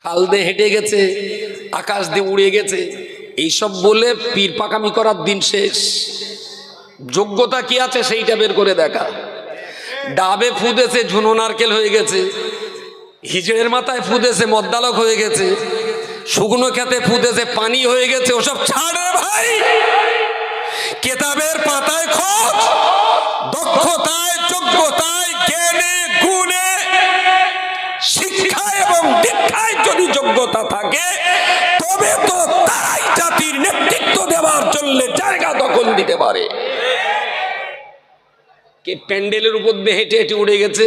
হাল দিয়ে হেঁটে গেছে, আকাশ দিয়ে উড়ে গেছে, এইসব বলে পীর পাকামি করার দিন শেষ। যোগ্যতা কি আছে সেইটা বের করে দেখা। ডাবে ফুদেছে ঝুনো নারকেল হয়ে গেছে, হিজড়ের মাথায় ফুদেছে মদ্দালক হয়ে গেছে, শুকনো খেতে ফুদেছে পানি হয়ে গেছে, ওসব ছাড়ে ভাই। কেতাবের পাতায় খোঁজ, দক্ষতায়, যোগ্যতায়, জ্ঞানে, গুণে, শিক্ষায় এবং দীক্ষায় যদি যোগ্যতা থাকে তবে তো তারাই জাতির নেতৃত্ব দেওয়ার জন্য জায়গা দখল দিতে পারে। কে প্যান্ডেলের উপর দিয়ে হেঁটে হেঁটে উড়ে গেছে,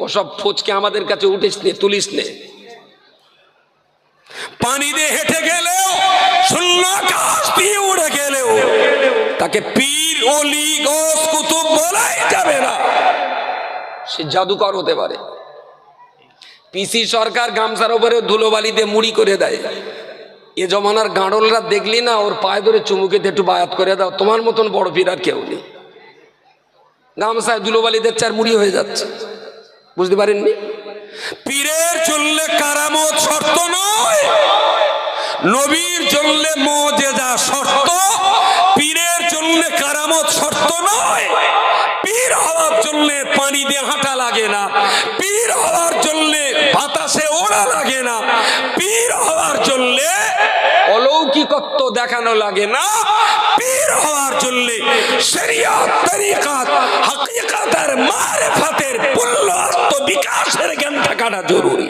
ওসব ফোঁচকে আমাদের কাছে উঠিস নে, তুলিস নে। পানি দিয়ে হেঁটে গেলেও, শূন্য আকাশ দিয়ে উড়ে গেলেও তাকে পীর, ওলি, গৌস, কুতুব বলাই যাবে না। সে জাদুকর হতে পারে। পিসি সরকার গামছার উপরে ধুলোবালিতে মুড়ি করে দেয়। এ জমানার গাঁড়লরা দেখলি না, ওর পায়ে ধরে চুমুকে একটু বায়াত করে দাও, তোমার মতন বড় পীর আর কেউ নেই। গামছায় ধুলোবালি দিচ্ছে আর মুড়ি হয়ে যাচ্ছে। বুঝতে পারেননি? পীরের চললে কারামত শর্ত নয়, নবীর চললে মুজিজা শর্ত। পীরের চললে কারামত শর্ত নয়। পীর হওয়ার জন্য পানি দিয়ে হাঁটা লাগে না, পীর হওয়ার জন্য বাতাসে ওড়া লাগে না, পীর হওয়ার জন্য অলৌকিকত্ব দেখানো লাগে না। পীর হওয়ার জন্য শরিয়ত, তরিকাত, হাকিকতের, মারিফতের, পুল্ল, আত্মবিকাশের জ্ঞান থাকাটা জরুরি।